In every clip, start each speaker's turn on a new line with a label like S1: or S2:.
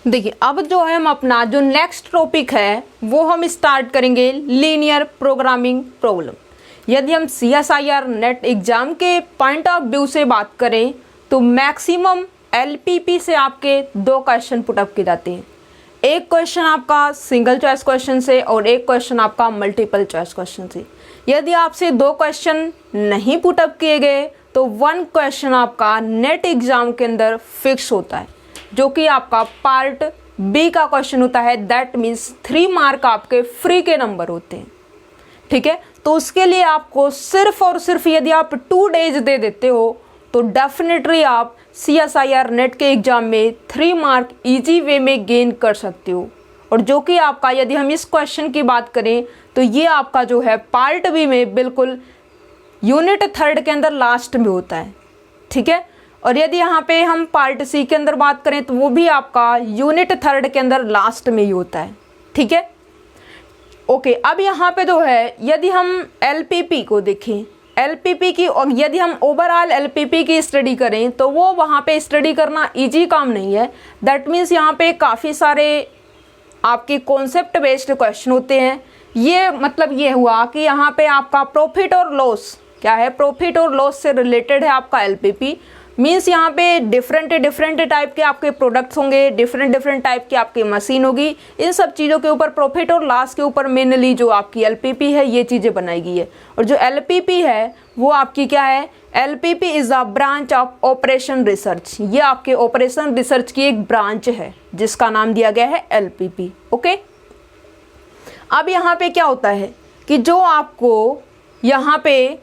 S1: देखिए अब जो है हम अपना जो नेक्स्ट टॉपिक है वो हम स्टार्ट करेंगे लीनियर प्रोग्रामिंग प्रॉब्लम। यदि हम CSIR नेट एग्जाम के पॉइंट ऑफ व्यू से बात करें तो मैक्सिमम LPP से आपके 2 क्वेश्चन पुटअप किए जाते हैं। एक क्वेश्चन आपका सिंगल चॉइस क्वेश्चन से और एक क्वेश्चन आपका मल्टीपल चॉइस क्वेश्चन से। यदि आपसे 2 क्वेश्चन नहीं पुटअप किए गए तो 1 क्वेश्चन आपका नेट एग्जाम के अंदर फिक्स होता है, जो कि आपका पार्ट B का क्वेश्चन होता है। दैट मीन्स 3 मार्क आपके फ्री के नंबर होते हैं। ठीक है, तो उसके लिए आपको सिर्फ और सिर्फ यदि आप 2 डेज दे देते हो तो डेफिनेटली आप CSIR नेट के एग्जाम में 3 मार्क इजी वे में गेन कर सकते हो। और जो कि आपका यदि हम इस क्वेश्चन की बात करें तो ये आपका जो है पार्ट B में बिल्कुल यूनिट 3 के अंदर लास्ट में होता है। ठीक है, और यदि यहाँ पे हम पार्ट C के अंदर बात करें तो वो भी आपका यूनिट 3 के अंदर लास्ट में ही होता है। ठीक है, ओके। अब यहाँ पे जो है यदि हम LPP को देखें, LPP की, और यदि हम ओवरऑल LPP की स्टडी करें तो वो वहाँ पे स्टडी करना इजी काम नहीं है। दैट मीन्स यहाँ पे काफ़ी सारे आपके कॉन्सेप्ट बेस्ड क्वेश्चन होते हैं। ये मतलब ये हुआ कि यहाँ पे आपका प्रॉफिट और लॉस क्या है, प्रॉफिट और लॉस से रिलेटेड है आपका LPP। मीन्स यहाँ पे डिफरेंट टाइप के आपके प्रोडक्ट्स होंगे, डिफरेंट टाइप की आपकी मशीन होगी। इन सब चीज़ों के ऊपर, प्रॉफिट और लॉस के ऊपर मेनली जो आपकी LPP है ये चीज़ें बनाई गई है। और जो LPP है वो आपकी क्या है, LPP is a branch of operation research. ये आपके ऑपरेशन रिसर्च की एक ब्रांच है जिसका नाम दिया गया है LPP। ओके, अब यहाँ पे क्या होता है कि जो आपको यहाँ पे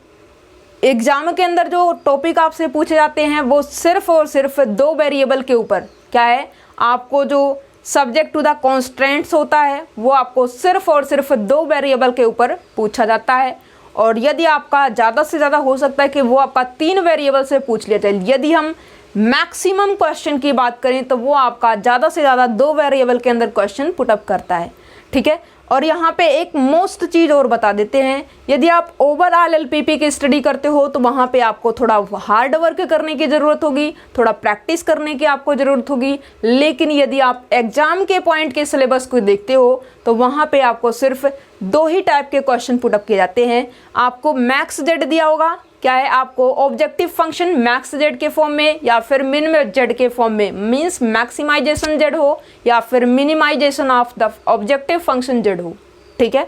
S1: एग्जाम के अंदर जो टॉपिक आपसे पूछे जाते हैं वो सिर्फ और सिर्फ 2 वेरिएबल के ऊपर क्या है, आपको जो सब्जेक्ट टू द कॉन्स्ट्रेंट्स होता है वो आपको सिर्फ और सिर्फ 2 वेरिएबल के ऊपर पूछा जाता है। और यदि आपका ज़्यादा से ज़्यादा हो सकता है कि वो आपका 3 वेरिएबल से पूछ लिया जाए। यदि हम मैक्सिमम क्वेश्चन की बात करें तो वो आपका ज़्यादा से ज़्यादा 2 वेरिएबल के अंदर क्वेश्चन पुटअप करता है। ठीक है, और यहाँ पे एक मोस्ट चीज़ और बता देते हैं, यदि आप ओवरऑल LPP की स्टडी करते हो तो वहाँ पे आपको थोड़ा हार्ड वर्क करने की ज़रूरत होगी, थोड़ा प्रैक्टिस करने की आपको ज़रूरत होगी। लेकिन यदि आप एग्जाम के पॉइंट के सिलेबस को देखते हो तो वहाँ पे आपको सिर्फ 2 ही टाइप के क्वेश्चन पुटअप किए जाते हैं। आपको मैक्स जेड दिया होगा, क्या है, आपको ऑब्जेक्टिव फंक्शन मैक्स जेड के फॉर्म में या फिर मिन जेड के फॉर्म में, मीन्स मैक्सिमाइजेशन जेड हो या फिर minimization of the objective function Z हो। ठीक है,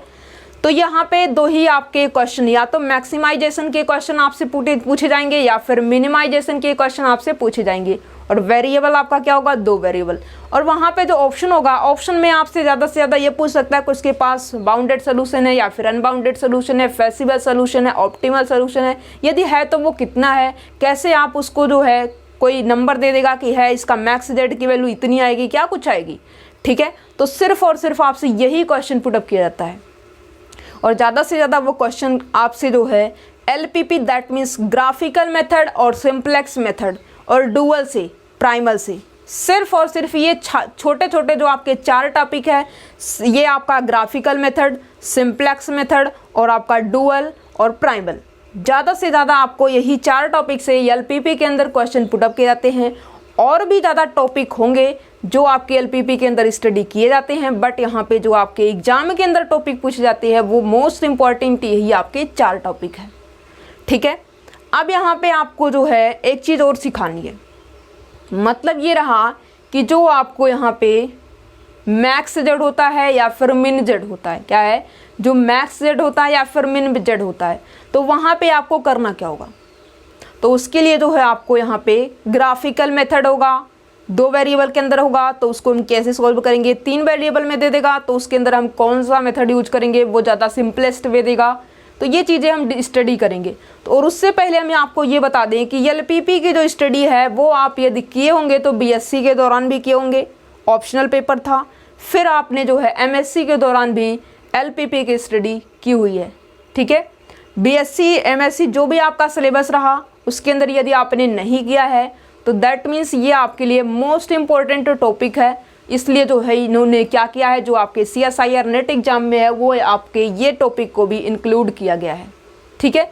S1: तो यहाँ पे 2 ही आपके क्वेश्चन, या तो मैक्सिमाइजेशन के क्वेश्चन आपसे पूछे जाएंगे या फिर मिनिमाइजेशन के क्वेश्चन आपसे पूछे जाएंगे। और वेरिएबल आपका क्या होगा, 2 वेरिएबल। और वहाँ पे जो ऑप्शन होगा, ऑप्शन में आपसे ज़्यादा से ज़्यादा ये पूछ सकता है कि उसके पास बाउंडेड सोल्यूशन है या फिर अनबाउंडेड सोल्यूशन है, फेसिबल सोल्यूशन है, ऑप्टिमल सोल्यूशन है। यदि है तो वो कितना है, कैसे आप उसको जो है कोई नंबर दे देगा कि है इसका मैक्स जेड की वैल्यू इतनी आएगी, क्या कुछ आएगी। ठीक है, तो सिर्फ और सिर्फ आपसे यही क्वेश्चन पुटअप किया जाता है। और ज़्यादा से ज़्यादा वो क्वेश्चन आपसे जो है LPP that means graphical method और सिंप्लेक्स मेथड और डुअल से, प्राइमल से, सिर्फ और सिर्फ ये छोटे छोटे जो आपके 4 टॉपिक है, ये आपका ग्राफिकल मेथड, सिंप्लेक्स मेथड और आपका डुअल और प्राइमल, ज़्यादा से ज़्यादा आपको यही 4 टॉपिक से LPP के अंदर क्वेश्चन पुटअप किए जाते हैं। और भी ज़्यादा टॉपिक होंगे जो आपके LPP के अंदर स्टडी किए जाते हैं, बट यहाँ पे जो आपके एग्जाम के अंदर टॉपिक पूछे जाते हैं वो मोस्ट इम्पॉर्टेंट यही आपके 4 टॉपिक है। ठीक है, अब यहाँ पे आपको जो है एक चीज़ और सिखानी है। मतलब ये रहा कि जो आपको यहाँ पे मैक्स जेड होता है या फिर मिन जेड होता है, क्या है, जो मैक्स जेड होता है या फिर मिन जेड होता है, तो वहाँ पे आपको करना क्या होगा। तो उसके लिए जो है आपको यहाँ पे ग्राफिकल मेथड होगा, 2 वेरिएबल के अंदर होगा, तो उसको हम कैसे सॉल्व करेंगे। 3 वेरिएबल में दे देगा तो उसके अंदर हम कौन सा मेथड यूज करेंगे, वो ज़्यादा सिंपलेस्ट वे देगा। तो ये चीज़ें हम स्टडी करेंगे। तो और उससे पहले हम आपको ये बता दें कि LPP की जो स्टडी है वो आप यदि किए होंगे तो BSc के दौरान भी किए होंगे, ऑप्शनल पेपर था। फिर आपने जो है MSc के दौरान भी LPP की स्टडी की हुई है। ठीक है, BSc MSc जो भी आपका सिलेबस रहा उसके अंदर यदि आपने नहीं किया है तो दैट मीन्स ये आपके लिए मोस्ट इम्पॉर्टेंट टॉपिक है। इसलिए जो है इन्होंने क्या किया है, जो आपके CSIR नेट एग्जाम में है वो आपके ये टॉपिक को भी इंक्लूड किया गया है। ठीक है,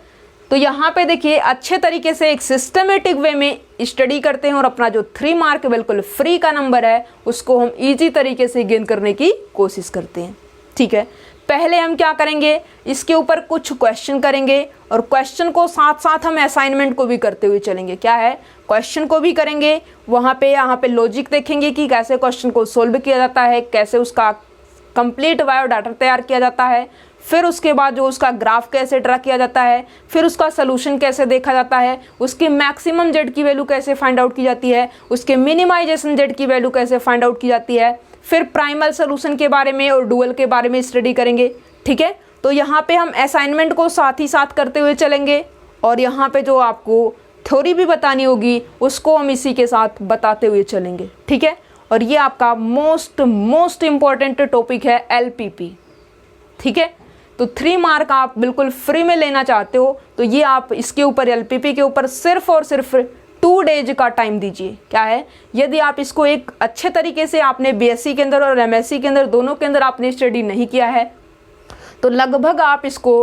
S1: तो यहाँ पे देखिए अच्छे तरीके से एक सिस्टमेटिक वे में स्टडी करते हैं और अपना जो 3 मार्क बिल्कुल फ्री का नंबर है उसको हम इजी तरीके से गेन करने की कोशिश करते हैं। ठीक है, पहले हम क्या करेंगे, इसके ऊपर कुछ क्वेश्चन करेंगे और क्वेश्चन को साथ साथ हम असाइनमेंट को भी करते हुए चलेंगे। क्या है, क्वेश्चन को भी करेंगे, वहाँ पे लॉजिक देखेंगे कि कैसे क्वेश्चन को सोल्व किया जाता है, कैसे उसका कंप्लीट बायोडाटा तैयार किया जाता है, फिर उसके बाद जो उसका ग्राफ कैसे ड्रा किया जाता है, फिर उसका सोल्यूशन कैसे देखा जाता है, उसकी मैक्सिमम जेड की वैल्यू कैसे फाइंड आउट की जाती है, उसके मिनिमाइजेशन जेड की वैल्यू कैसे फाइंड आउट की जाती है, फिर प्राइमल सोल्यूशन के बारे में और डुअल के बारे में स्टडी करेंगे। ठीक है, तो यहाँ पे हम असाइनमेंट को साथ ही साथ करते हुए चलेंगे और यहाँ पे जो आपको थ्योरी भी बतानी होगी उसको हम इसी के साथ बताते हुए चलेंगे। ठीक है, और ये आपका मोस्ट इम्पॉर्टेंट टॉपिक है LPP। ठीक है, तो 3 मार्क आप बिल्कुल फ्री में लेना चाहते हो तो ये आप इसके ऊपर LPP के ऊपर सिर्फ और सिर्फ 2 डेज का टाइम दीजिए। क्या है, यदि आप इसको एक अच्छे तरीके से आपने BSc के अंदर और MSc के अंदर दोनों के अंदर आपने स्टडी नहीं किया है तो लगभग आप इसको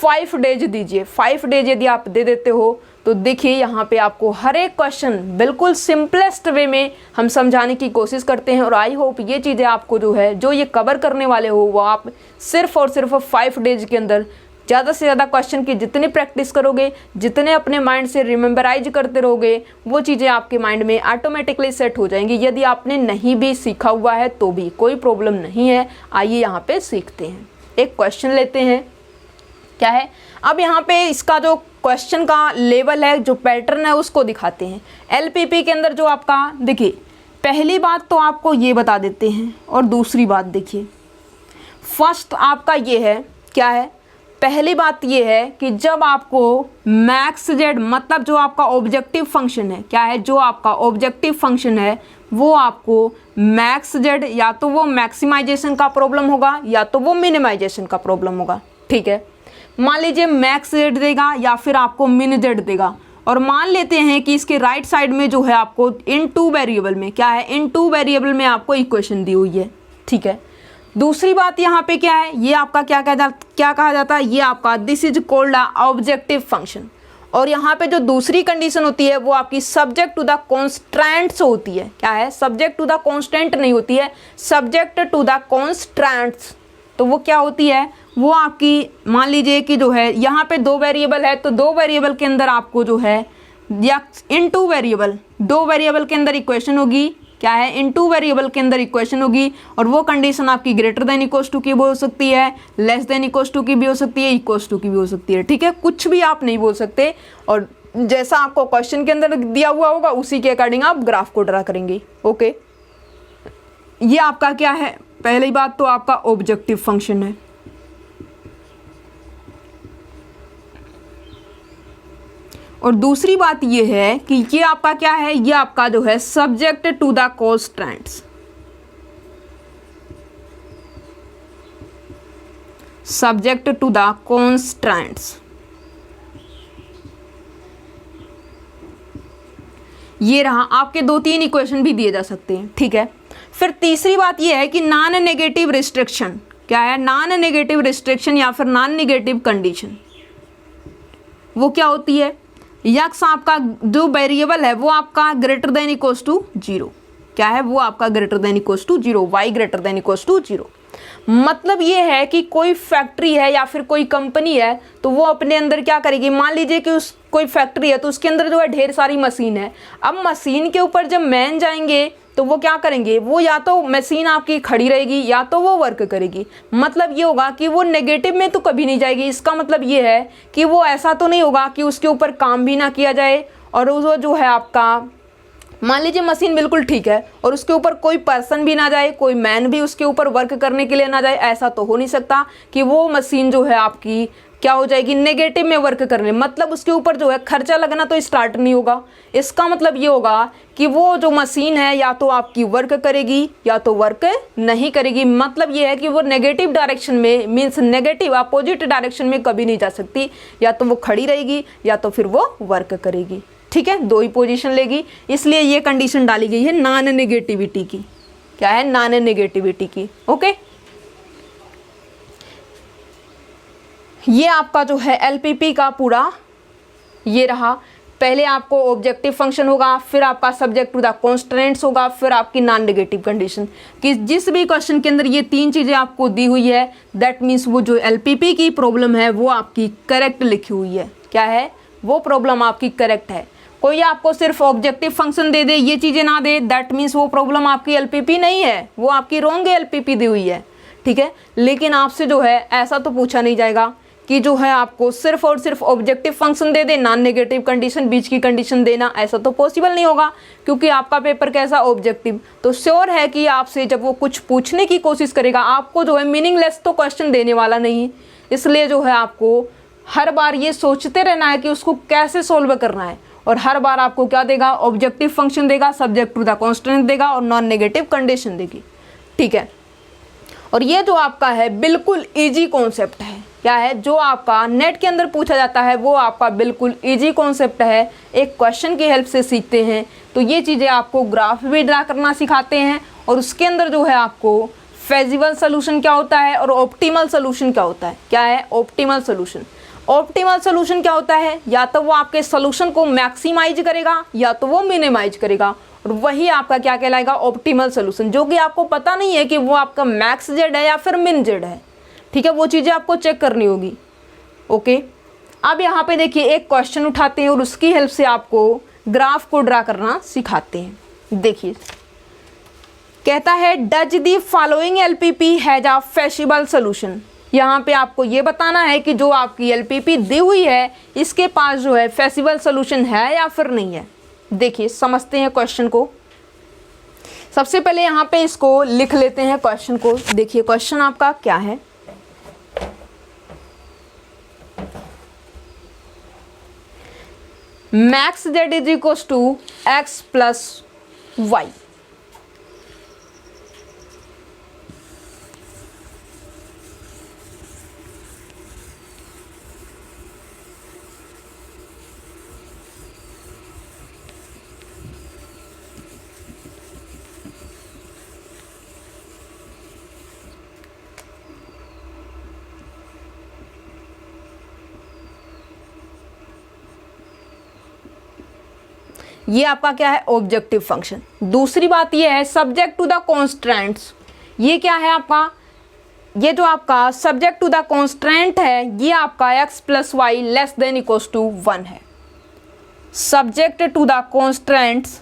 S1: 5 डेज दीजिए। 5 डेज यदि आप दे देते हो तो देखिए यहाँ पे आपको हर एक क्वेश्चन बिल्कुल सिंपलेस्ट वे में हम समझाने की कोशिश करते हैं और आई होप ये चीज़ें आपको जो है जो ये कवर करने वाले हो वो आप सिर्फ और सिर्फ 5 डेज के अंदर ज़्यादा से ज़्यादा क्वेश्चन की जितनी प्रैक्टिस करोगे, जितने अपने माइंड से रिमेंबराइज करते रहोगे, वो चीज़ें आपके माइंड में ऑटोमेटिकली सेट हो जाएंगी। यदि आपने नहीं भी सीखा हुआ है तो भी कोई प्रॉब्लम नहीं है। आइए यहाँ पे सीखते हैं, एक क्वेश्चन लेते हैं। क्या है, अब यहाँ पे इसका जो क्वेश्चन का लेवल है, जो पैटर्न है उसको दिखाते हैं। LPP के अंदर जो आपका देखिए, पहली बात तो आपको ये बता देते हैं और दूसरी बात देखिए। फर्स्ट आपका ये है, क्या है, पहली बात ये है कि जब आपको मैक्स जेड मतलब जो आपका ऑब्जेक्टिव फंक्शन है, क्या है, जो आपका ऑब्जेक्टिव फंक्शन है वो आपको मैक्स जेड या तो वो मैक्सिमाइजेशन का प्रॉब्लम होगा या तो वो मिनिमाइजेशन का प्रॉब्लम होगा। ठीक है, मान लीजिए मैक्स जेड देगा या फिर आपको मिन जेड देगा और मान लेते हैं कि इसके राइट साइड में जो है आपको इन 2 वेरिएबल में, क्या है, इन 2 वेरिएबल में आपको इक्वेशन दी हुई है। ठीक है, दूसरी बात यहाँ पे क्या है, ये आपका क्या कहा जाता है, ये आपका this is called objective function. और यहाँ पे जो दूसरी कंडीशन होती है वो आपकी सब्जेक्ट टू द कॉन्स्टेंट्स होती है। क्या है, सब्जेक्ट टू द कॉन्स्टेंट नहीं होती है, सब्जेक्ट टू द कॉन्स्टेंट्स। तो वो क्या होती है, वो आपकी मान लीजिए कि जो है यहाँ पे 2 वेरिएबल है तो 2 वेरिएबल के अंदर आपको जो है या इन 2 वेरिएबल के अंदर इक्वेशन होगी। क्या है, इन 2 वेरिएबल के अंदर इक्वेशन होगी और वो कंडीशन आपकी ग्रेटर देन इक्वल्स टू की भी हो सकती है, लेस देन इक्वल्स टू की भी हो सकती है, इक्वल्स टू की भी हो सकती है। ठीक है, कुछ भी आप नहीं बोल सकते और जैसा आपको क्वेश्चन के अंदर दिया हुआ होगा उसी के अकॉर्डिंग आप ग्राफ को ड्रा करेंगे। ओके, ये आपका क्या है, पहली बात तो आपका ऑब्जेक्टिव फंक्शन है। और दूसरी बात ये है कि ये आपका क्या है, ये आपका जो है subject to the constants, subject to the constants, ये रहा। आपके 2-3 इक्वेशन भी दिए जा सकते हैं। ठीक है, फिर तीसरी बात ये है कि नॉन नेगेटिव रिस्ट्रिक्शन। क्या है, नॉन नेगेटिव रिस्ट्रिक्शन या फिर नॉन नेगेटिव कंडीशन, वो क्या होती है, यक्स आपका जो वेरिएबल है वो आपका ग्रेटर देन इक्वल्स टू 0। क्या है, वो आपका greater than equals to 0, y greater than equals to 0। मतलब ये है कि कोई फैक्ट्री है या फिर कोई कंपनी है तो वो अपने अंदर क्या करेगी, मान लीजिए कि उस कोई फैक्ट्री है तो उसके अंदर जो है ढेर सारी मशीन है। अब मशीन के ऊपर जब मैन जाएंगे तो वो क्या करेंगे, वो या तो मशीन आपकी खड़ी रहेगी या तो वो वर्क करेगी। मतलब ये होगा कि वो नेगेटिव में तो कभी नहीं जाएगी। इसका मतलब ये है कि वो ऐसा तो नहीं होगा कि उसके ऊपर काम भी ना किया जाए और वो जो है आपका मान लीजिए मशीन बिल्कुल ठीक है और उसके ऊपर कोई पर्सन भी ना जाए, कोई मैन भी उसके ऊपर वर्क करने के लिए ना जाए। ऐसा तो हो नहीं सकता कि वो मशीन जो है आपकी क्या हो जाएगी, नेगेटिव में वर्क करने। मतलब उसके ऊपर जो है खर्चा लगना तो स्टार्ट नहीं होगा। इसका मतलब ये होगा कि वो जो मशीन है या तो आपकी वर्क करेगी या तो वर्क नहीं करेगी। मतलब ये है कि वो नेगेटिव डायरेक्शन में मीन्स नेगेटिव अपोजिट डायरेक्शन में कभी नहीं जा सकती। या तो वो खड़ी रहेगी या तो फिर वो वर्क करेगी। ठीक है, 2 ही पोजीशन लेगी। इसलिए ये कंडीशन डाली गई है नॉन नेगेटिविटी की। क्या है, नॉन नेगेटिविटी की। ओके, ये आपका जो है LPP का पूरा ये रहा, पहले आपको ऑब्जेक्टिव फंक्शन होगा, फिर आपका सब्जेक्ट टू द कॉन्स्ट्रेंट्स होगा, फिर आपकी नॉन नेगेटिव कंडीशन। कि जिस भी क्वेश्चन के अंदर ये 3 चीज़ें आपको दी हुई है, दैट मीन्स वो जो LPP की प्रॉब्लम है वो आपकी करेक्ट लिखी हुई है। क्या है? वो प्रॉब्लम आपकी करेक्ट है। कोई आपको सिर्फ ऑब्जेक्टिव फंक्शन दे दे, ये चीज़ें ना दे, दैट मीन्स वो प्रॉब्लम आपकी LPP नहीं है, वो आपकी रॉन्ग LPP दी हुई है। ठीक है, लेकिन आपसे जो है ऐसा तो पूछा नहीं जाएगा कि जो है आपको सिर्फ और सिर्फ ऑब्जेक्टिव फंक्शन दे दे, नॉन नेगेटिव कंडीशन, बीच की कंडीशन देना, ऐसा तो पॉसिबल नहीं होगा, क्योंकि आपका पेपर कैसा ऑब्जेक्टिव। तो श्योर है कि आपसे जब वो कुछ पूछने की कोशिश करेगा, आपको जो है मीनिंगलेस तो क्वेश्चन देने वाला नहीं। इसलिए जो है आपको हर बार ये सोचते रहना है कि उसको कैसे सोल्व करना है, और हर बार आपको क्या देगा? ऑब्जेक्टिव फंक्शन देगा, सब्जेक्ट टू द कॉन्स्टेंट देगा और नॉन नेगेटिव कंडीशन देगी। ठीक है, और ये जो आपका है बिल्कुल इजी कॉन्सेप्ट है। क्या है? जो आपका नेट के अंदर पूछा जाता है वो आपका बिल्कुल इजी कॉन्सेप्ट है, एक क्वेश्चन की हेल्प से सीखते हैं। तो ये चीज़ें आपको ग्राफ भी ड्रा करना सिखाते हैं, और उसके अंदर जो है आपको फेजिबल सोल्यूशन क्या होता है और ऑप्टिमल सोल्यूशन क्या होता है। क्या है? Optimal solution. ऑप्टिमल सोल्यूशन क्या होता है? या तो वो आपके सोल्यूशन को मैक्सिमाइज करेगा या तो वो मिनिमाइज करेगा, और वही आपका क्या कहलाएगा? Optimal solution. जो कि आपको पता नहीं है कि वो आपका मैक्स जेड है या फिर मिन जेड है। ठीक है, वो चीज़ें आपको चेक करनी होगी। ओके, अब यहाँ पे देखिए एक क्वेश्चन उठाते हैं और उसकी हेल्प से आपको ग्राफ को ड्रा करना सिखाते हैं। देखिए, कहता है does the following LPP has a feasible solution. यहाँ पे आपको ये बताना है कि जो आपकी LPP दी हुई है इसके पास जो है फेजिबल सोल्यूशन है या फिर नहीं है। देखिए, समझते हैं क्वेश्चन को। सबसे पहले यहाँ पे इसको लिख लेते हैं क्वेश्चन को। देखिए क्वेश्चन आपका क्या है। Max Z is equals to x plus y. ये आपका क्या है? Objective function. दूसरी बात ये है सब्जेक्ट टू द कॉन्स्ट्रेंट्स। ये क्या है आपका? ये जो आपका सब्जेक्ट टू द कॉन्स्ट्रेंट है ये आपका x plus y less than equals to 1 है। Subject to the constraints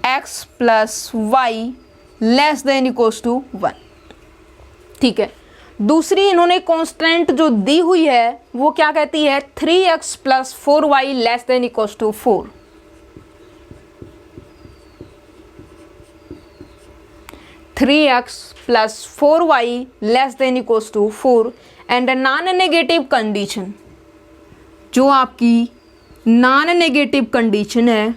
S1: x plus y less than equals to 1। ठीक है, दूसरी इन्होंने कांस्टेंट जो दी हुई है वो क्या कहती है? 3x plus 4y less than equals to 4। Three x plus 4y less than equals to 4 and non negative condition. जो आपकी नॉन नेगेटिव कंडीशन है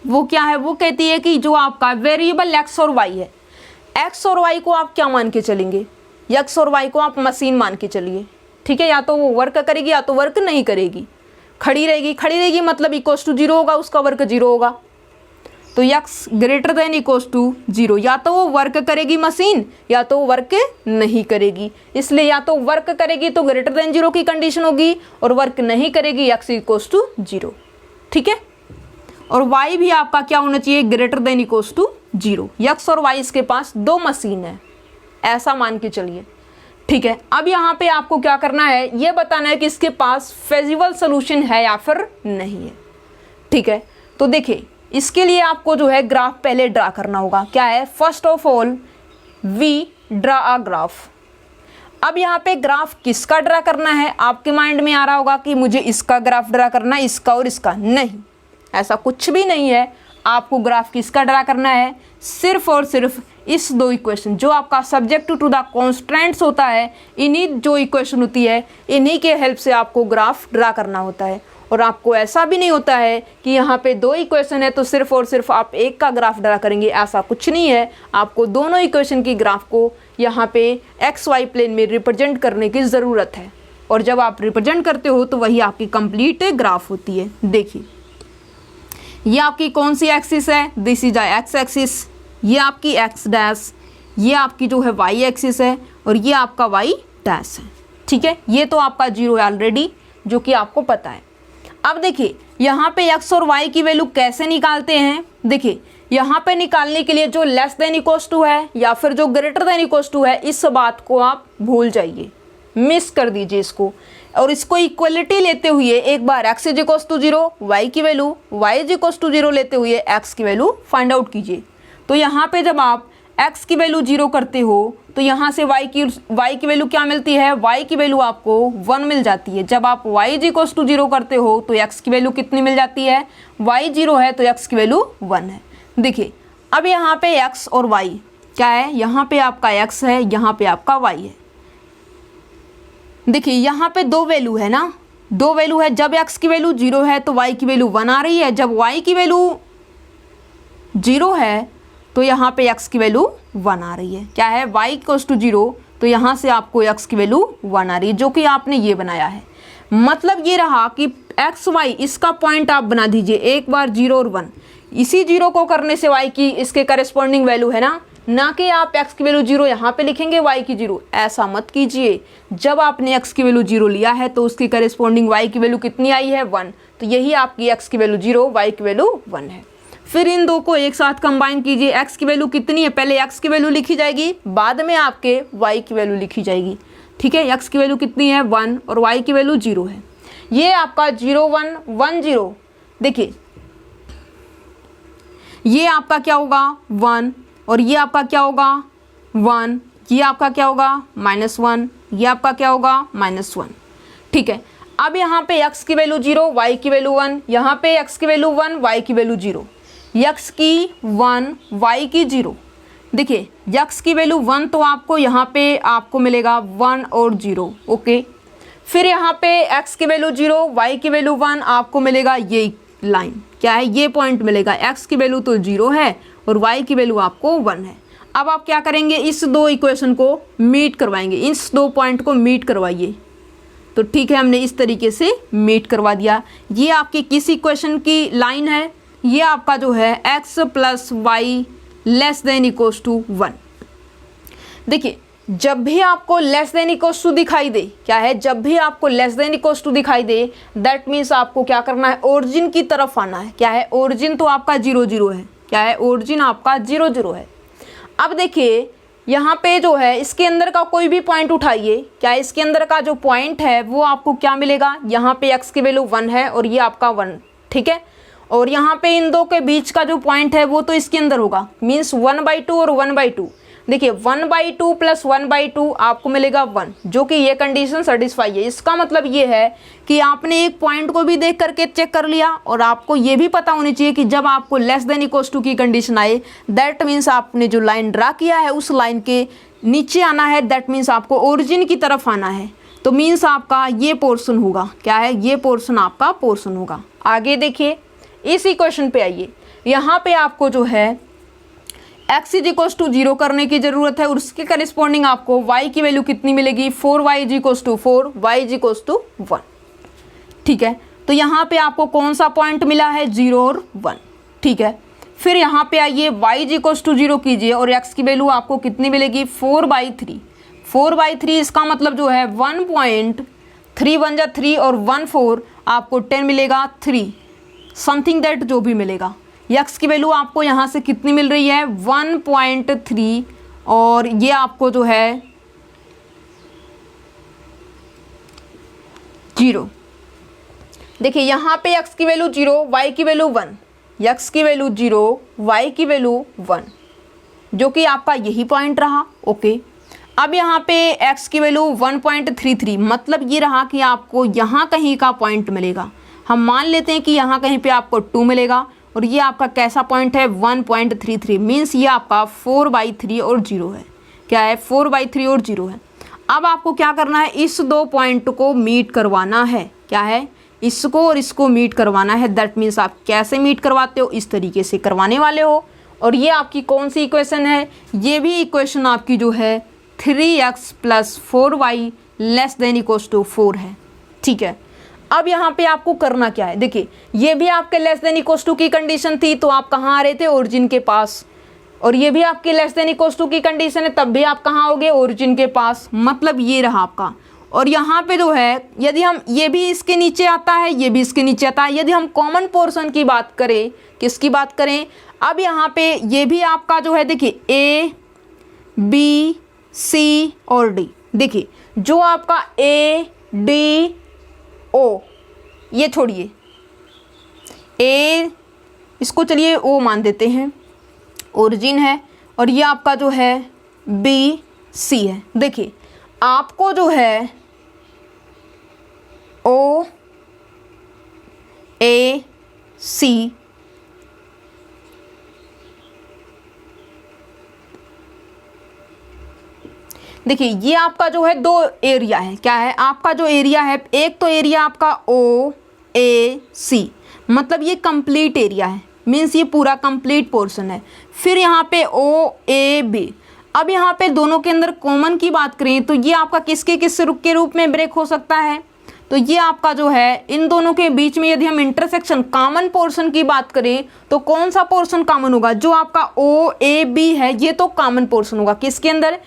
S1: वो क्या है? वो कहती है कि जो आपका वेरिएबल x और y है, x और y को आप क्या मान के चलेंगे? x और y को आप मशीन मान के चलिए। ठीक है, या तो वो वर्क करेगी या तो वर्क नहीं करेगी, खड़ी रहेगी। खड़ी रहेगी मतलब इक्वल्स टू 0 होगा, उसका वर्क 0 होगा। तो x greater than equals to 0, या तो वो वर्क करेगी मशीन या तो वर्क नहीं करेगी। इसलिए या तो वर्क करेगी तो ग्रेटर देन 0 की कंडीशन होगी, और वर्क नहीं करेगी x इक्वल्स टू 0। ठीक है, और y भी आपका क्या होना चाहिए? Greater than equals to 0। x और y इसके पास 2 मशीन है, ऐसा मान के चलिए। ठीक है, अब यहाँ पे आपको क्या करना है? ये बताना है कि इसके पास फेजिबल सोल्यूशन है या फिर नहीं है। ठीक है, तो देखिए इसके लिए आपको जो है ग्राफ पहले ड्रा करना होगा। क्या है? First of all we draw a graph. अब यहाँ पे ग्राफ किसका ड्रा करना है? आपके माइंड में आ रहा होगा कि मुझे इसका ग्राफ ड्रा करना है, इसका और इसका। नहीं, ऐसा कुछ भी नहीं है। आपको ग्राफ किसका ड्रा करना है? सिर्फ और सिर्फ इस 2 इक्वेशन, जो आपका सब्जेक्ट टू द कॉन्स्टेंट्स होता है, इन्हीं जो इक्वेशन होती है इन्हीं के हेल्प से आपको ग्राफ ड्रा करना होता है। और आपको ऐसा भी नहीं होता है कि यहाँ पे 2 इक्वेशन है तो सिर्फ और सिर्फ आप एक का ग्राफ ड्रा करेंगे, ऐसा कुछ नहीं है। आपको दोनों इक्वेशन की ग्राफ को यहाँ पे XY प्लेन में रिप्रेजेंट करने की ज़रूरत है। और जब आप रिप्रेजेंट करते हो तो वही आपकी कंप्लीट ग्राफ होती है। देखिए ये आपकी कौन सी एक्सिस है, दिस इज एक्स एक्सिस, ये आपकी एक्स डैश, ये आपकी जो है वाई एक्सिस है और ये आपका वाई डैश है। ठीक है, ये तो आपका जीरो है ऑलरेडी, जो कि आपको पता है। अब देखिए यहाँ पे एक्स और वाई की वैल्यू कैसे निकालते हैं। देखिए यहाँ पे निकालने के लिए जो लेस देन इक्वल्स टू है या फिर जो ग्रेटर देन इक्वल्स टू है, इस बात को आप भूल जाइए, मिस कर दीजिए इसको, और इसको इक्वलिटी लेते हुए एक बार x is equals to zero, y की value y is equals to zero लेते हुए एक्स की वैल्यू फाइंड आउट कीजिए। तो यहाँ पे जब आप x की वैल्यू जीरो करते हो तो यहाँ से y की वैल्यू क्या मिलती है, y की वैल्यू आपको 1 मिल जाती है। जब आप y is equals to zero करते हो तो x की वैल्यू कितनी मिल जाती है, y जीरो है तो x की वैल्यू 1 है। देखिए अब यहाँ पे x और y क्या है, यहाँ पे आपका x है, यहाँ पे आपका y है। देखिए यहाँ पे दो वैल्यू है ना, दो वैल्यू है। जब x की वैल्यू जीरो है तो y की वैल्यू 1 आ रही है, जब y की वैल्यू जीरो है तो यहाँ पे x की वैल्यू 1 आ रही है। क्या है, y इक्वल्स टू जीरो, तो यहाँ से आपको x की वैल्यू 1 आ रही है, जो कि आपने ये बनाया है। मतलब ये रहा कि x y इसका पॉइंट आप बना दीजिए एक बार 0 और 1। इसी जीरो को करने से y की इसके करस्पॉन्डिंग वैल्यू है ना कि आप x की वैल्यू 0 यहाँ पे लिखेंगे y की 0, ऐसा मत कीजिए। जब आपने x की वैल्यू 0 लिया है तो उसकी करस्पॉन्डिंग y की वैल्यू कितनी आई है, 1। तो यही आपकी x की वैल्यू 0, y की वैल्यू 1 है। फिर इन दो को एक साथ कंबाइन कीजिए। x की वैल्यू कितनी है, पहले x की वैल्यू लिखी जाएगी, बाद में आपके y की वैल्यू लिखी जाएगी। ठीक है, x की वैल्यू कितनी है 1 और y की वैल्यू 0 है। ये आपका 0 1 1 0। देखिए ये आपका क्या होगा 1 और ये आपका क्या होगा 1, ये आपका क्या होगा -1, ये आपका क्या होगा -1। ठीक है, अब यहाँ पे x की वैल्यू 0, y की वैल्यू 1, यहाँ पे x की वैल्यू 1, y की वैल्यू 0, x की 1 y की 0। देखिए x की वैल्यू 1 तो आपको यहाँ पे आपको मिलेगा 1 और 0। ओके, फिर यहाँ पे x की वैल्यू 0, y की वैल्यू 1, आपको मिलेगा ये लाइन, क्या है, ये पॉइंट मिलेगा। x की वैल्यू तो 0 है और y की वैल्यू आपको 1 है। अब आप क्या करेंगे, इस दो इक्वेशन को मीट करवाएंगे, इस दो पॉइंट को मीट करवाइए। तो ठीक है, हमने इस तरीके से मीट करवा दिया। ये आपकी किस इक्वेशन की लाइन है, ये आपका जो है x plus y less than equals to 1। देखिए जब भी आपको लेस देन इक्वल्स टू दिखाई दे, क्या है, जब भी आपको लेस देन इक्वल्स टू दिखाई दे, दैट मीन्स आपको क्या करना है, ओरिजिन की तरफ आना है। क्या है, ओरिजिन तो आपका 0 0 है। क्या है, ओरिजिन आपका 0 0 है। अब देखिए यहाँ पे जो है इसके अंदर का कोई भी पॉइंट उठाइए, क्या है, इसके अंदर का जो पॉइंट है वो आपको क्या मिलेगा, यहाँ पे x की वैल्यू 1 है और ये आपका 1। ठीक है, और यहाँ पे इन दो के बीच का जो पॉइंट है वो तो इसके अंदर होगा, मीन्स 1/2 और 1/2। देखिए 1/2 प्लस 1/2 आपको मिलेगा 1, जो कि ये कंडीशन सेटिस्फाई है। इसका मतलब ये है कि आपने एक पॉइंट को भी देख करके चेक कर लिया और आपको ये भी पता होनी चाहिए कि जब आपको लेस देन इक्वल्स टू की कंडीशन आए, दैट मीन्स आपने जो लाइन ड्रा किया है उस लाइन के नीचे आना है, दैट मीन्स आपको ओरिजिन की तरफ आना है। तो मीन्स आपका ये पोर्शन होगा, क्या है, ये पोर्शन आपका पोर्शन होगा। आगे देखिए इस इक्वेशन पे आइए, यहाँ पे आपको जो है x इज इक्वल्स टू 0 करने की ज़रूरत है और उसके करिस्पॉन्डिंग आपको y की वैल्यू कितनी मिलेगी, 4y is equals to 4, y is equals to 1। ठीक है, तो यहाँ पे आपको कौन सा पॉइंट मिला है, 0 और 1। ठीक है, फिर यहाँ पे आइए y इज इक्वल्स टू 0 कीजिए और x की वैल्यू आपको कितनी मिलेगी, 4/3। 4/3 इसका मतलब जो है 1.3 1 जा 3 और 1 4 आपको 10 मिलेगा, 3 समथिंग दैट जो भी मिलेगा। x की वैल्यू आपको यहाँ से कितनी मिल रही है, 1.3 और ये आपको जो है 0। देखिए यहाँ पे x की वैल्यू 0, y की वैल्यू 1, x की वैल्यू 0, y की वैल्यू 1, जो कि आपका यही पॉइंट रहा। ओके, अब यहाँ पे x की वैल्यू 1.33, मतलब ये रहा कि आपको यहाँ कहीं का पॉइंट मिलेगा। हम मान लेते हैं कि यहाँ कहीं पे आपको 2 मिलेगा और ये आपका कैसा पॉइंट है, 1.33, मीन्स ये आपका 4/3 और 0 है। क्या है, 4/3 और 0 है। अब आपको क्या करना है, इस दो पॉइंट को मीट करवाना है। क्या है, इसको और इसको मीट करवाना है। दैट मीन्स आप कैसे मीट करवाते हो, इस तरीके से करवाने वाले हो। और ये आपकी कौन सी इक्वेशन है, ये भी इक्वेशन आपकी जो है 3x + 4y less than equals to 4 है। ठीक है, अब यहाँ पे आपको करना क्या है, देखिए ये भी आपके लेस देन इक्वल्स टू की कंडीशन थी तो आप कहाँ आ रहे थे, ओरिजिन के पास, और ये भी आपकी लेस देन इक्वल्स टू की कंडीशन है, तब भी आप कहाँ आओगे, ओरिजिन के पास। मतलब ये रहा आपका। और यहाँ पे जो है यदि हम ये भी इसके नीचे आता है, ये भी इसके नीचे आता है, यदि हम कॉमन पोर्शन की बात करें, किसकी बात करें, अब यहाँ पे ये भी आपका जो है देखिए ए बी सी और डी, देखिए जो आपका ए डी ओ, ये छोड़िए ए, इसको चलिए ओ मान देते हैं, ओरिजिन है, और ये आपका जो है बी सी है। देखिए आपको जो है ओ ए सी देखिए ये आपका जो है दो एरिया है, क्या है आपका जो एरिया है, एक तो एरिया आपका ओ ए सी, मतलब ये कंप्लीट एरिया है, मीन्स ये पूरा कंप्लीट पोर्शन है। फिर यहाँ पे ओ ए बी, अब यहाँ पे दोनों के अंदर कॉमन की बात करें तो ये आपका किसके किस के रूप में ब्रेक हो सकता है, तो ये आपका जो है इन दोनों के बीच में यदि हम इंटरसेक्शन कॉमन पोर्शन की बात करें तो कौन सा पोर्शन कॉमन होगा, जो आपका ओ ए बी है ये तो कॉमन पोर्शन होगा, किसके अंदर,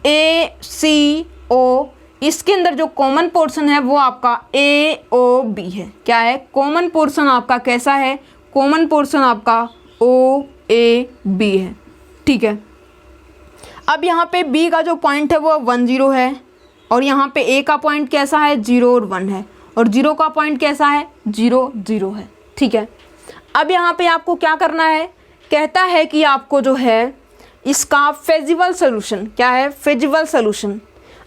S1: ए सी ओ, इसके अंदर जो कॉमन पोर्शन है वो आपका ए ओ बी है। क्या है, कॉमन पोर्शन आपका कैसा है, कॉमन पोर्शन आपका ओ ए बी है। ठीक है, अब यहाँ पे बी का जो पॉइंट है वो 1 0 है, और यहाँ पे ए का पॉइंट कैसा है, 0 और 1 है, और 0 का पॉइंट कैसा है, 0 0 है। ठीक है, अब यहाँ पे आपको क्या करना है, कहता है कि आपको जो है इसका फेजिबल सोल्यूशन, क्या है फेजिबल सोल्यूशन।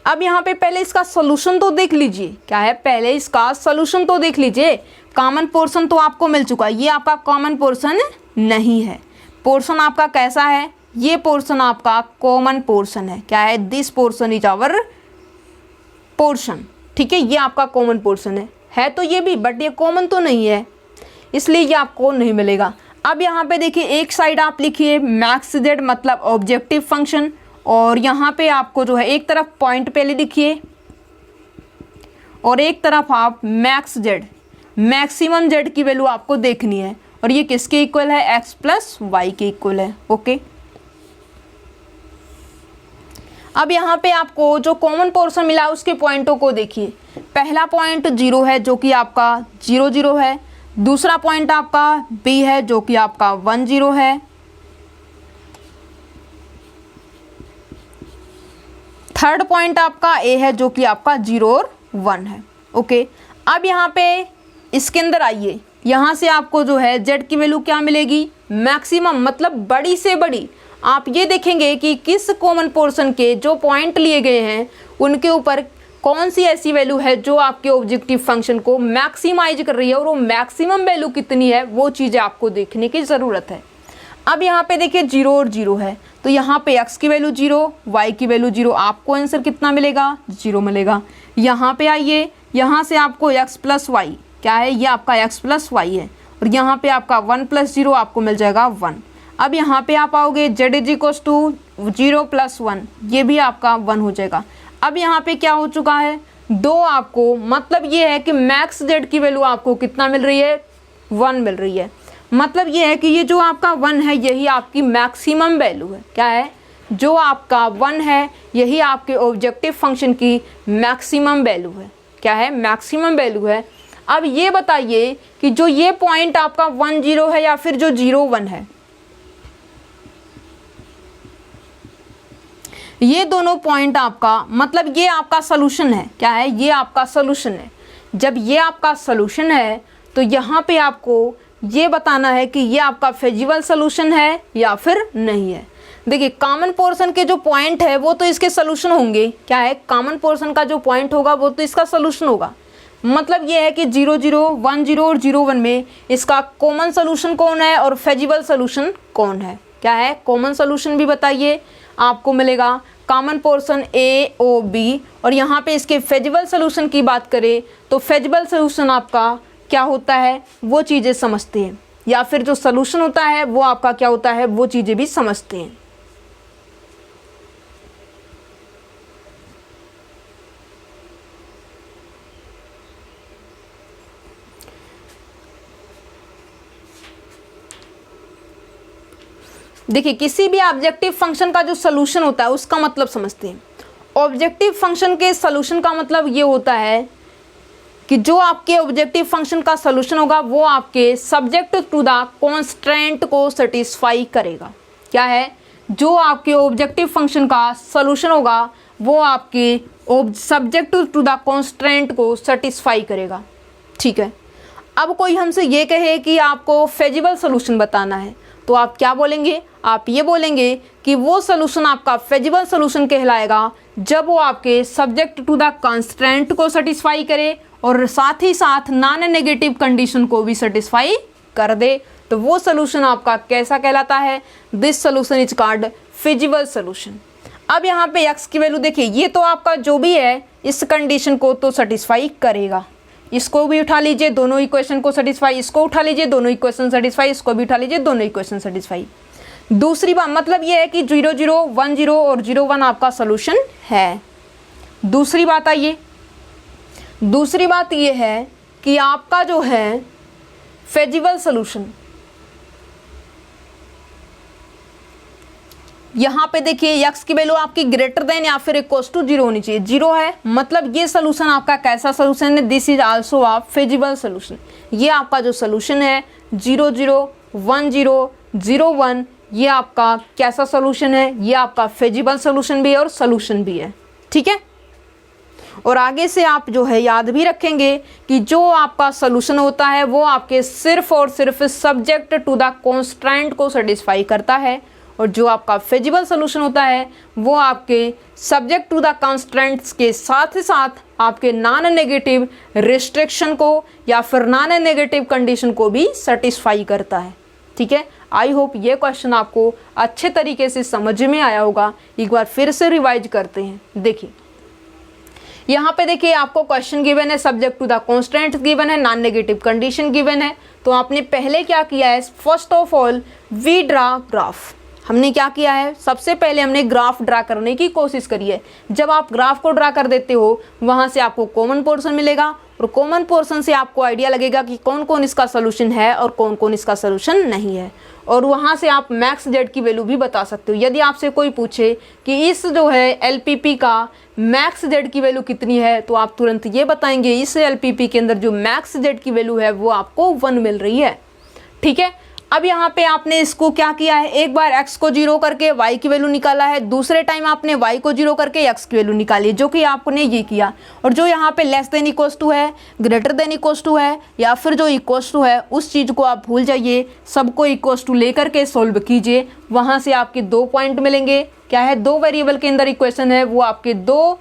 S1: अब यहाँ पे पहले इसका सोल्यूशन तो देख लीजिए, क्या है पहले इसका सोल्यूशन तो देख लीजिए। कॉमन पोर्शन तो आपको मिल चुका है, ये आपका कॉमन पोर्शन नहीं है। पोर्शन आपका कैसा है, ये पोर्शन आपका कॉमन पोर्शन है, क्या है, this portion is our portion. ठीक है, ये आपका कॉमन पोर्शन है तो ये भी, बट ये कॉमन तो नहीं है, इसलिए ये आपको नहीं मिलेगा। अब यहाँ पे देखिए एक साइड आप लिखिए मैक्स जेड मतलब ऑब्जेक्टिव फंक्शन, और यहाँ पे आपको जो है एक तरफ पॉइंट पहले लिखिए और एक तरफ आप मैक्स जेड, मैक्सिमम जेड की वैल्यू आपको देखनी है, और ये किसके इक्वल है, एक्स प्लस वाई के इक्वल है। ओके, अब यहाँ पे आपको जो कॉमन पोर्शन मिला उसके पॉइंटों को देखिए। पहला पॉइंट 0 है जो कि आपका 0 0 है, दूसरा पॉइंट आपका बी है जो कि आपका 1 0 है, थर्ड पॉइंट आपका ए है जो कि आपका 0 और 1 है। ओके, अब यहाँ पे इसके अंदर आइए, यहाँ से आपको जो है जेड की वैल्यू क्या मिलेगी, मैक्सिमम मतलब बड़ी से बड़ी। आप ये देखेंगे कि किस कॉमन पोर्शन के जो पॉइंट लिए गए हैं उनके ऊपर कौन सी ऐसी वैल्यू है जो आपके ऑब्जेक्टिव फंक्शन को मैक्सिमाइज कर रही है, और वो मैक्सिमम वैल्यू कितनी है वो चीज़ें आपको देखने की ज़रूरत है। अब यहाँ पे देखिए 0 और 0 है, तो यहाँ पे x की वैल्यू 0, y की वैल्यू 0, आपको आंसर कितना मिलेगा, 0 मिलेगा। यहाँ पे आइए, यहाँ से आपको x प्लस वाई, क्या है ये आपका x प्लस वाई है, और यहाँ पे आपका 1 प्लस 0 आपको मिल जाएगा 1। अब यहाँ पे आप आओगे z is equals to 0 plus 1, ये भी आपका 1 हो जाएगा। अब यहाँ पे क्या हो चुका है, 2 आपको, मतलब ये है कि मैक्स z की वैल्यू आपको कितना मिल रही है, 1 मिल रही है। मतलब ये है कि ये जो आपका 1 है यही आपकी मैक्सिमम वैल्यू है, क्या है, जो आपका 1 है यही आपके ऑब्जेक्टिव फंक्शन की मैक्सिमम वैल्यू है, क्या है, मैक्सिमम वैल्यू है। अब ये बताइए कि जो ये पॉइंट आपका 1 0 है या फिर जो 0 1 है, ये दोनों पॉइंट आपका, मतलब ये आपका सोल्यूशन है, क्या है, ये आपका सोल्यूशन है। जब ये आपका सोल्यूशन है तो यहाँ पे आपको ये बताना है कि ये आपका फेजिबल सोल्यूशन है या फिर नहीं है। देखिए कॉमन पोर्शन के जो पॉइंट है वो तो इसके सोल्यूशन होंगे, क्या है, कॉमन पोर्शन का जो पॉइंट होगा वो तो इसका सोल्यूशन होगा। मतलब ये है कि 0 0 1 0 और 0 1 में इसका कॉमन सोल्यूशन कौन है और फेजिबल सोल्यूशन कौन है, क्या है, कॉमन सोल्यूशन भी बताइए, आपको मिलेगा कॉमन पोर्शन ए ओ बी, और यहाँ पे इसके फेजिबल सोल्यूशन की बात करें तो फेजिबल सोल्यूशन आपका क्या होता है वो चीज़ें समझते हैं, या फिर जो सोल्यूशन होता है वो आपका क्या होता है वो चीज़ें भी समझते हैं। देखिए किसी भी ऑब्जेक्टिव फंक्शन का जो सोल्यूशन होता है उसका मतलब समझते हैं। ऑब्जेक्टिव फंक्शन के सोल्यूशन का मतलब ये होता है कि जो आपके ऑब्जेक्टिव फंक्शन का सोल्यूशन होगा वो आपके सब्जेक्ट टू द कॉन्स्ट्रेंट को सेटिस्फाई करेगा। क्या है? जो आपके ऑब्जेक्टिव फंक्शन का सोल्यूशन होगा वो आपके सब्जेक्ट टू द कॉन्स्ट्रेंट को सेटिस्फाई करेगा। ठीक है, अब कोई हमसे ये कहे कि आपको फेजिबल सोल्यूशन बताना है तो आप क्या बोलेंगे? आप ये बोलेंगे कि वो सोल्यूशन आपका फेजिबल सोल्यूशन कहलाएगा जब वो आपके सब्जेक्ट टू द कॉन्स्ट्रेंट को सेटिस्फाई करे और साथ ही साथ नॉन नेगेटिव कंडीशन को भी सेटिस्फाई कर दे, तो वो सोल्यूशन आपका कैसा कहलाता है? This solution is called feasible solution. अब यहाँ पे x की वैल्यू देखिए, ये तो आपका जो भी है इस कंडीशन को तो सेटिस्फाई करेगा। इसको भी उठा लीजिए, दोनों इक्वेशन को सेटिस्फाई, इसको उठा लीजिए, दोनों इक्वेशन सेटिस्फाई, इसको भी उठा लीजिए, दोनों इक्वेशन सेटिस्फाई। दूसरी बात मतलब ये है कि 0 0 1 0 और 0 1 आपका सोल्यूशन है। दूसरी बात आइए, दूसरी बात ये है कि आपका जो है फेजिबल सोल्यूशन, यहाँ पे देखिए x की वैल्यू आपकी ग्रेटर देन या फिर इक्वल टू 0 होनी चाहिए। 0 है मतलब ये सोल्यूशन आपका कैसा सोल्यूशन है? This is also a feasible solution. ये आपका जो सोल्यूशन है 0 0 1 0 0 1 ये आपका कैसा सोल्यूशन है? ये आपका फेजिबल सोल्यूशन भी है और सोल्यूशन भी है। ठीक है, और आगे से आप जो है याद भी रखेंगे कि जो आपका सोल्यूशन होता है वो आपके सिर्फ और सिर्फ सब्जेक्ट टू द कॉन्स्ट्रेंट को सेटिस्फाई करता है, और जो आपका फेजिबल सोल्यूशन होता है वो आपके सब्जेक्ट टू द कॉन्स्ट्रेंट्स के साथ ही साथ आपके नॉन नेगेटिव रिस्ट्रिक्शन को या फिर नॉन नेगेटिव कंडीशन को भी सेटिस्फाई करता है। ठीक है, आई होप ये क्वेश्चन आपको अच्छे तरीके से समझ में आया होगा। एक बार फिर से रिवाइज करते हैं। देखिए यहाँ पे देखिए आपको क्वेश्चन गिवन है, subject to the constraint given है, नॉन नेगेटिव कंडीशन गिवन है। तो आपने पहले क्या किया है? First of all we draw graph. हमने क्या किया है? सबसे पहले हमने ग्राफ ड्रा करने की कोशिश करी है। जब आप ग्राफ को ड्रा कर देते हो वहाँ से आपको कॉमन पोर्शन मिलेगा और कॉमन पोर्शन से आपको आइडिया लगेगा कि कौन कौन इसका सोल्यूशन है और कौन कौन इसका सोल्यूशन नहीं है, और वहाँ से आप मैक्स जेड की वैल्यू भी बता सकते हो। यदि आपसे कोई पूछे कि इस जो है एलपीपी का मैक्स जेड की वैल्यू कितनी है तो आप तुरंत ये बताएंगे इस एलपीपी के अंदर जो मैक्स जेड की वैल्यू है वो आपको 1 मिल रही है। ठीक है, अब यहाँ पे आपने इसको क्या किया है? एक बार x को 0 करके y की वैल्यू निकाला है, दूसरे टाइम आपने y को 0 करके x की वैल्यू निकाली, जो कि आपने ये किया। और जो यहाँ पे लेस देन इक्वल टू है, ग्रेटर देन इक्वल टू है या फिर जो इक्वल टू है उस चीज़ को आप भूल जाइए, सबको इक्वल टू लेकर के सोल्व कीजिए। वहाँ से आपके 2 पॉइंट मिलेंगे। क्या है? 2 वेरिएबल के अंदर इक्वेशन है, वो आपके 2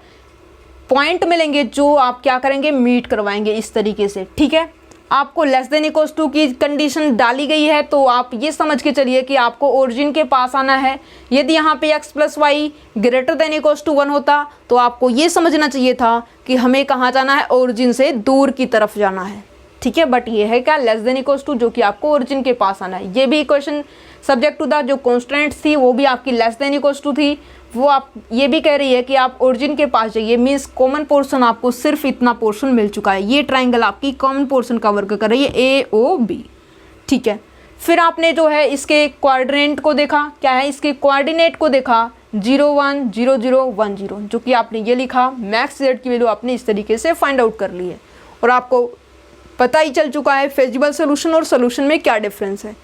S1: पॉइंट मिलेंगे जो आप क्या करेंगे? मीट करवाएंगे इस तरीके से। ठीक है, आपको लेस देन इक्वल टू की कंडीशन डाली गई है तो आप ये समझ के चलिए कि आपको ओरिजिन के पास आना है। यदि यहाँ पे x plus y greater than equal to 1 होता तो आपको ये समझना चाहिए था कि हमें कहाँ जाना है? ओरिजिन से दूर की तरफ जाना है। ठीक है, बट ये है क्या? लेस देन इक्वल टू, जो कि आपको ओरिजिन के पास आना है। ये भी इक्वेशन सब्जेक्ट टू द जो कॉन्स्टेंट्स थी वो भी आपकी लेस देन इक्वल टू थी, वो आप ये भी कह रही है कि आप ओरिजिन के पास जाइए। मीन्स कॉमन पोर्शन आपको सिर्फ इतना पोर्शन मिल चुका है। ये ट्राइंगल आपकी कॉमन पोर्शन का वर्क कर रही है AOB। ठीक है, फिर आपने जो है इसके कोऑर्डिनेट को देखा। क्या है? इसके कोऑर्डिनेट को देखा 0 1 0 0 1 0, जो कि आपने ये लिखा। मैक्स जेड की वैल्यू आपने इस तरीके से फाइंड आउट कर ली है और आपको पता ही चल चुका है फेजिबल सोल्यूशन और सोल्यूशन में क्या डिफरेंस है।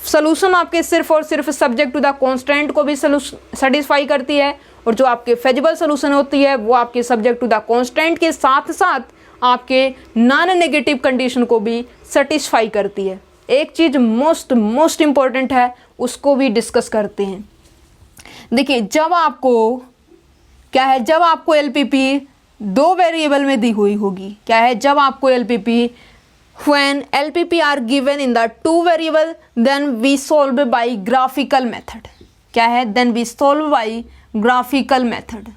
S1: सोल्यूशन आपके सिर्फ और सिर्फ सब्जेक्ट टू द कॉन्स्टेंट को भी सेटिस्फाई करती है, और जो आपके फेजिबल सोल्यूशन होती है वो आपके सब्जेक्ट टू द कॉन्स्टेंट के साथ साथ आपके नॉन नेगेटिव कंडीशन को भी सेटिस्फाई करती है। एक चीज़ मोस्ट इम्पॉर्टेंट है, उसको भी डिस्कस करते हैं। देखिए जब आपको क्या है, जब आपको एलपीपी 2 वेरिएबल में दी हुई होगी। क्या है? जब आपको LPP when LPP are given in the 2 variable then we solve by graphical method। क्या है? then we solve by graphical method।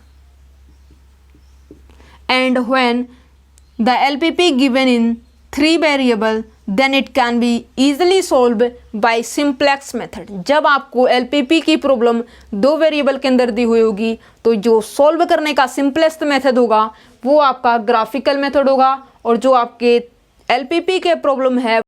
S1: and when the LPP given in 3 variable then it can be easily solved by simplex method। जब आपको LPP की problem 2 variable के अंदर दी हुई होगी तो जो सॉल्व करने का सिंपलेस्ट मेथड होगा वो आपका ग्राफिकल मेथड होगा, और जो आपके LPP के प्रॉब्लम है